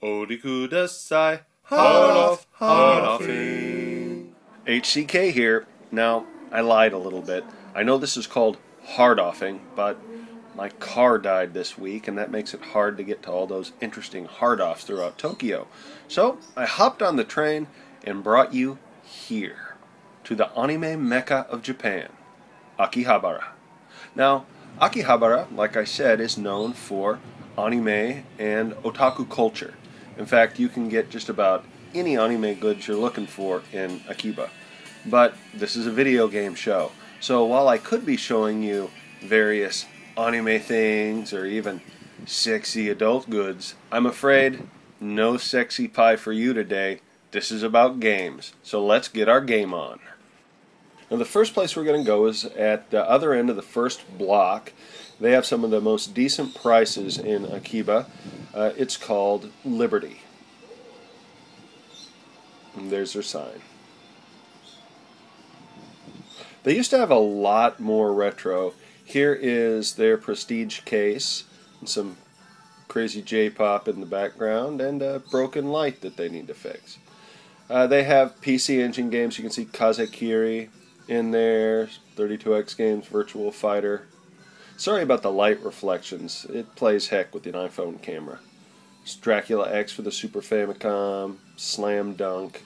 Odi kudasai, HardOffing. HCK here. Now, I lied a little bit. I know this is called HardOffing, but my car died this week, and that makes it hard to get to all those interesting hard-offs throughout Tokyo. So, I hopped on the train and brought you here, to the anime mecca of Japan, Akihabara. Now, Akihabara, like I said, is known for anime and otaku culture. In fact, you can get just about any anime goods you're looking for in Akiba. But this is a video game show, so while I could be showing you various anime things or even sexy adult goods, I'm afraid no sexy pie for you today. This is about games, so let's get our game on. Now, the first place we're going to go is at the other end of the first block. They have some of the most decent prices in Akiba. It's called Liberty. And there's their sign. They used to have a lot more retro. Here is their prestige case, and some crazy J-pop in the background, and a broken light that they need to fix. They have PC Engine games. You can see Kazekiri in there, 32X games, Virtual Fighter. Sorry about the light reflections. It plays heck with an iPhone camera. It's Dracula X for the Super Famicom, Slam Dunk,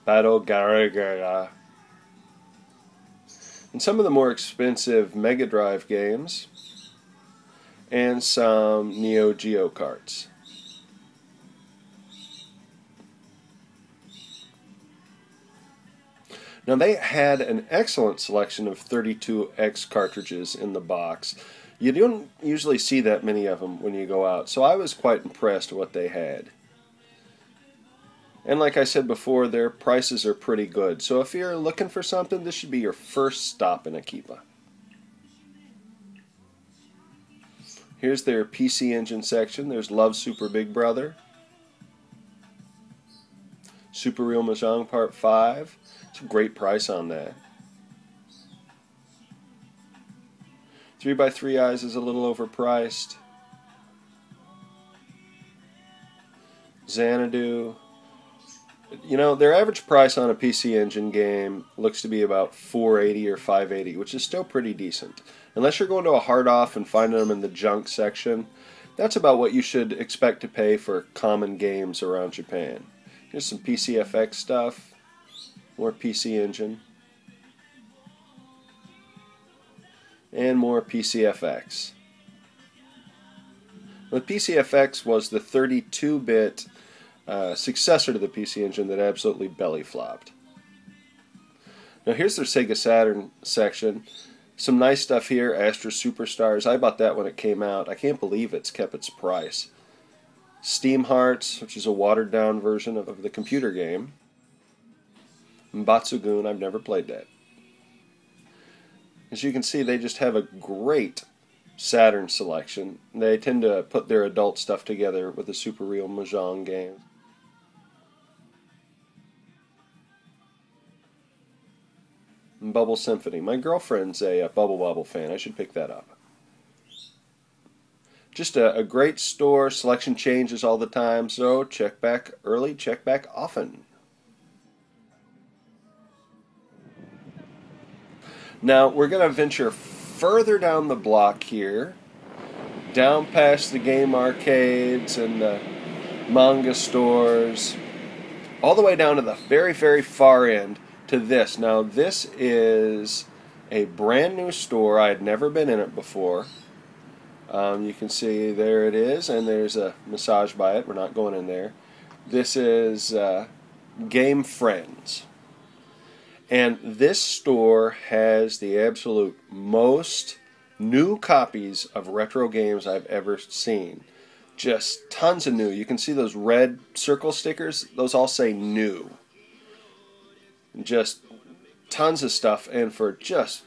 Battle Garagara, and some of the more expensive Mega Drive games, and some Neo Geo carts. Now, they had an excellent selection of 32X cartridges in the box. You don't usually see that many of them when you go out, so I was quite impressed with what they had. And like I said before, their prices are pretty good. So if you're looking for something, this should be your first stop in Akiba. Here's their PC Engine section. There's Love Super Big Brother, Super Real Mahjong Part 5. It's a great price on that. 3x3 Eyes is a little overpriced. Xanadu. You know, their average price on a PC Engine game looks to be about $480 or $580, which is still pretty decent. Unless you're going to a hard-off and finding them in the junk section, that's about what you should expect to pay for common games around Japan. Here's some PCFX stuff, more PC Engine, and more PCFX. The PCFX was the 32-bit successor to the PC Engine that absolutely belly flopped. Now here's their Sega Saturn section. Some nice stuff here. Astra Superstars. I bought that when it came out. I can't believe it's kept its price. Steam Hearts, which is a watered down version of the computer game. And Batsugun, I've never played that. As you can see, they just have a great Saturn selection. They tend to put their adult stuff together with the Super Real Mahjong game. And Bubble Symphony. My girlfriend's a Bubble Bobble fan. I should pick that up. Just a great store. Selection changes all the time, so check back early, check back often. Now, we're going to venture further down the block here, down past the game arcades and the manga stores, all the way down to the very, very far end to this. Now, this is a brand new store. I had never been in it before. You can see there it is, and there's a massage by it. We're not going in there. This is Game Friends. And this store has the absolute most new copies of retro games I've ever seen. Just tons of new. You can see those red circle stickers. Those all say new. Just tons of stuff, and for just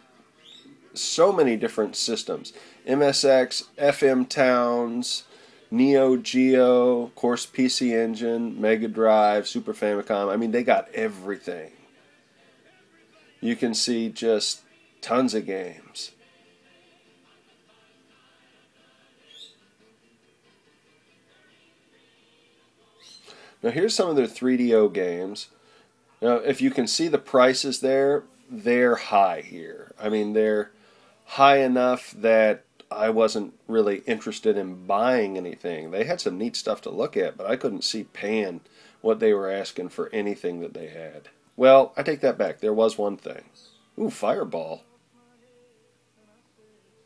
so many different systems. MSX, FM Towns, Neo Geo, of course PC Engine, Mega Drive, Super Famicom. I mean, they got everything. You can see just tons of games. Now here's some of their 3DO games. Now if you can see the prices there, they're high here. I mean, they're high enough that I wasn't really interested in buying anything. They had some neat stuff to look at, but I couldn't see paying what they were asking for anything that they had. Well, I take that back. There was one thing. Ooh, Fireball.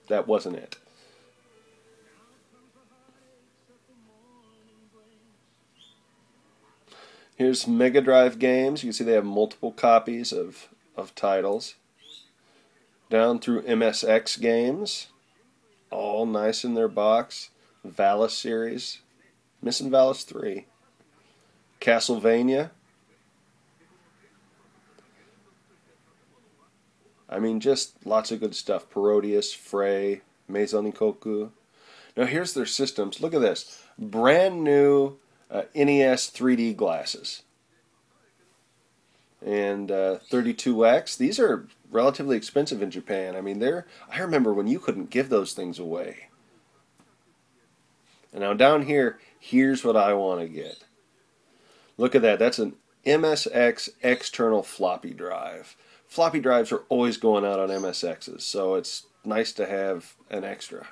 That wasn't it. Here's Mega Drive games. You can see they have multiple copies of titles. Down through MSX games. All nice in their box. Valis series. Missing Valis 3. Castlevania. I mean, just lots of good stuff. Parodius, Frey, Maison Ikoku. Now here's their systems. Look at this. Brand new NES 3D glasses. And 32X. These are relatively expensive in Japan. I mean, I remember when you couldn't give those things away. And now down here, here's what I want to get. Look at that. That's an MSX external floppy drive. Floppy drives are always going out on MSXs, so it's nice to have an extra.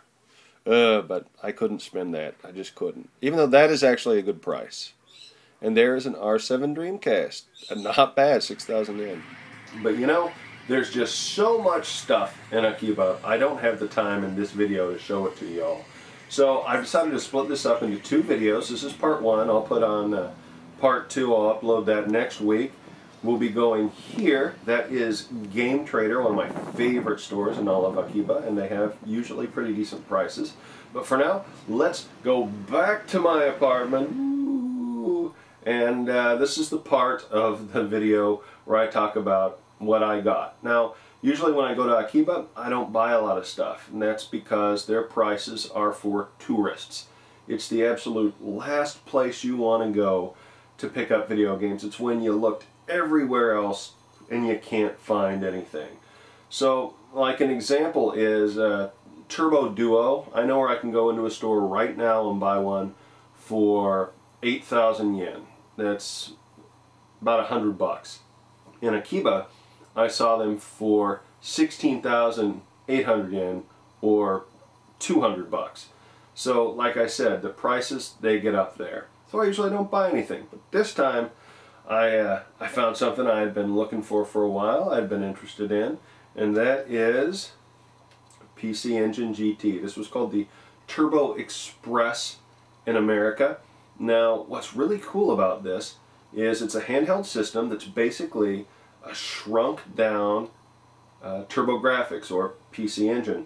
But I couldn't spend that. I just couldn't. Even though that is actually a good price. And there is an R7 Dreamcast. Not bad, 6,000 yen. But you know, there's just so much stuff in Akiba. I don't have the time in this video to show it to y'all. So I've decided to split this up into 2 videos. This is part 1. I'll put on part 2. I'll upload that next week. We'll be going here. That is Game Trader, one of my favorite stores in all of Akiba, and they have usually pretty decent prices. But for now, let's go back to my apartment. Ooh. And this is the part of the video where I talk about what I got. Now, usually when I go to Akiba, I don't buy a lot of stuff, and that's because their prices are for tourists. It's the absolute last place you want to go to pick up video games. It's when you looked everywhere else and you can't find anything. So, like an example is Turbo Duo. I know where I can go into a store right now and buy one for 8,000 yen. That's about 100 bucks. In Akiba, I saw them for 16,800 yen, or 200 bucks. So, like I said, the prices, they get up there. So I usually don't buy anything. But this time, I found something I had been looking for a while, I'd been interested in, and that is PC Engine GT. This was called the Turbo Express in America. Now, what's really cool about this is it's a handheld system that's basically a shrunk down TurboGrafx, or PC Engine.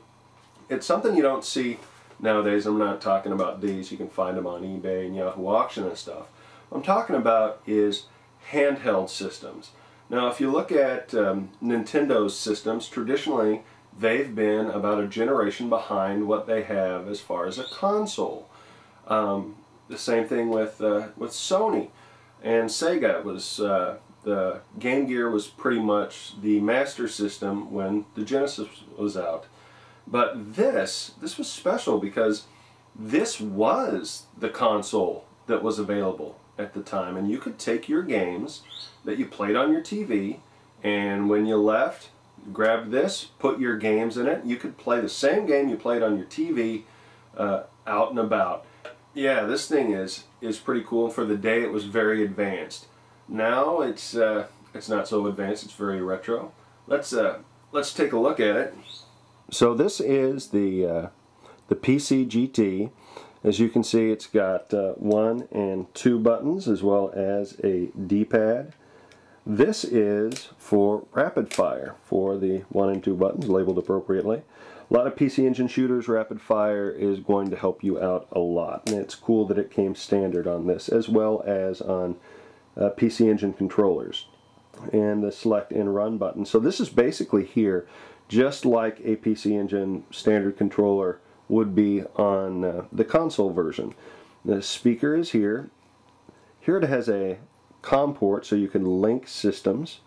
It's something you don't see nowadays. I'm not talking about these. You can find them on eBay and Yahoo Auction and stuff. What I'm talking about is handheld systems. Now, if you look at Nintendo's systems, traditionally they've been about a generation behind what they have as far as a console. The same thing with Sony and Sega. Was the Game Gear was pretty much the master system when the Genesis was out. But this was special because this was the console that was available at the time, and you could take your games that you played on your TV, and when you left, grab this, put your games in it. You could play the same game you played on your TV out and about. Yeah, this thing is pretty cool. For the day, it was very advanced. Now it's not so advanced. It's very retro. Let's take a look at it. So this is the PC GT. As you can see, it's got 1 and 2 buttons as well as a D-pad. This is for rapid fire, for the 1 and 2 buttons labeled appropriately. A lot of PC Engine shooters, rapid fire is going to help you out a lot, and it's cool that it came standard on this as well as on PC Engine controllers. And the select and run button. So this is basically here just like a PC Engine standard controller would be on the console version. The speaker is here. Here it has a COM port so you can link systems.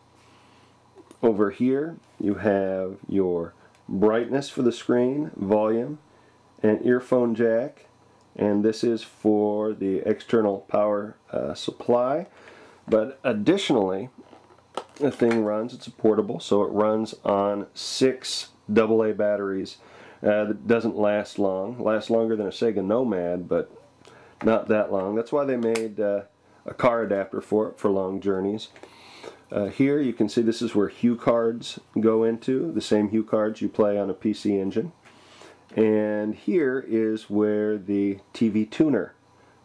Over here you have your brightness for the screen, volume, an earphone jack, and this is for the external power supply. But additionally, the thing runs, it's a portable, so it runs on 6 AA batteries. That doesn't last long. Lasts longer than a Sega Nomad, but not that long. That's why they made a car adapter for it for long journeys. Here you can see this is where hue cards go into, the same hue cards you play on a PC Engine. And here is where the TV tuner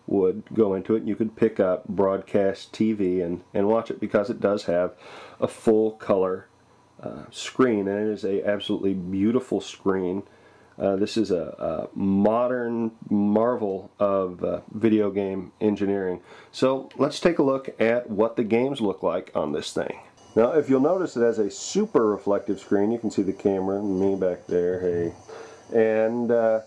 would go into it. You could pick up broadcast TV and watch it, because it does have a full color screen, and it is a absolutely beautiful screen. This is a modern marvel of video game engineering. So let's take a look at what the games look like on this thing. Now, if you'll notice, it has a super reflective screen. You can see the camera and me back there. Hey. And a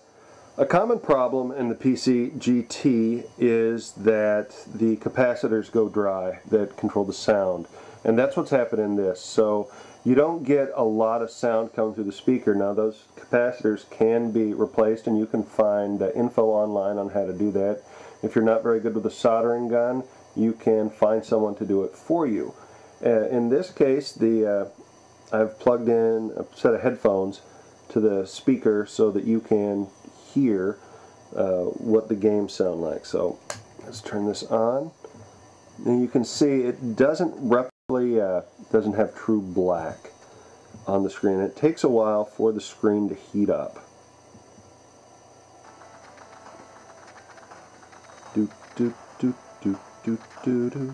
common problem in the PC GT is that the capacitors go dry that control the sound, and that's what's happened in this. So you don't get a lot of sound coming through the speaker. Now, those capacitors can be replaced, and you can find info online on how to do that. If you're not very good with a soldering gun, you can find someone to do it for you. In this case, I've plugged in a set of headphones to the speaker so that you can hear what the games sound like. So let's turn this on, and you can see it doesn't doesn't have true black on the screen. It takes a while for the screen to heat up. Do do do do do do do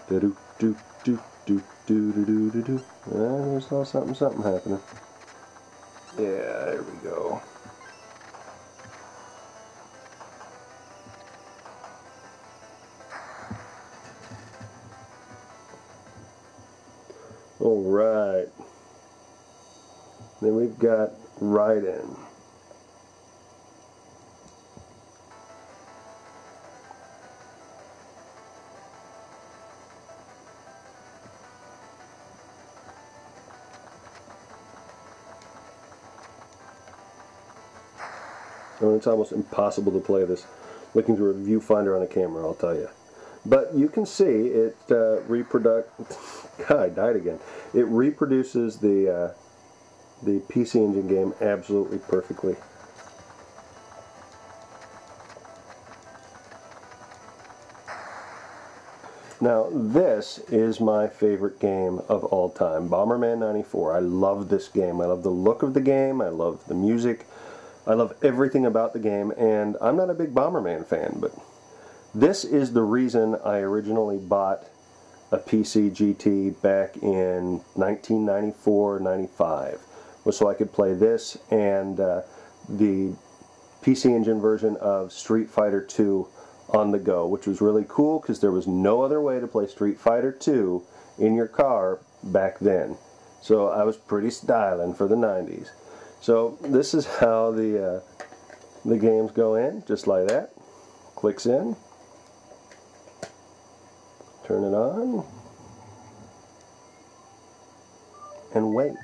do do do do do do do do. There's a little something happening. Yeah, there we go. All right. Then we've got Raiden. Oh, it's almost impossible to play this looking through a viewfinder on a camera, I'll tell you. But you can see it God, I died again. It reproduces the PC Engine game absolutely perfectly. Now, this is my favorite game of all time, Bomberman 94. I love this game. I love the look of the game. I love the music. I love everything about the game, and I'm not a big Bomberman fan, but this is the reason I originally bought a PC GT back in 1994-95, was so I could play this and the PC Engine version of Street Fighter II on the go, which was really cool because there was no other way to play Street Fighter II in your car back then. So I was pretty styling for the 90s. So this is how the games go in, just like that. Clicks in. Turn it on. And wait.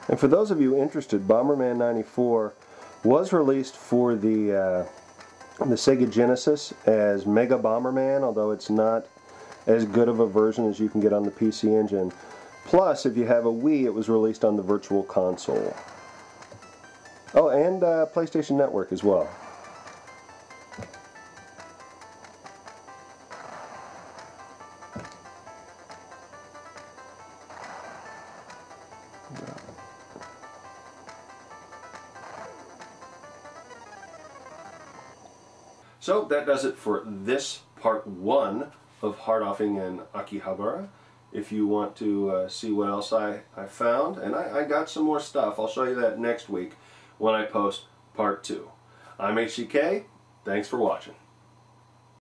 And for those of you interested, Bomberman 94 was released for the the Sega Genesis as Mega Bomberman, although it's not as good of a version as you can get on the PC Engine. Plus, if you have a Wii, it was released on the Virtual Console. Oh, and PlayStation Network as well. So that does it for this part 1 of HardOffing and Akihabara. If you want to see what else I found, and I got some more stuff, I'll show you that next week when I post part 2. I'm HCK, thanks for watching.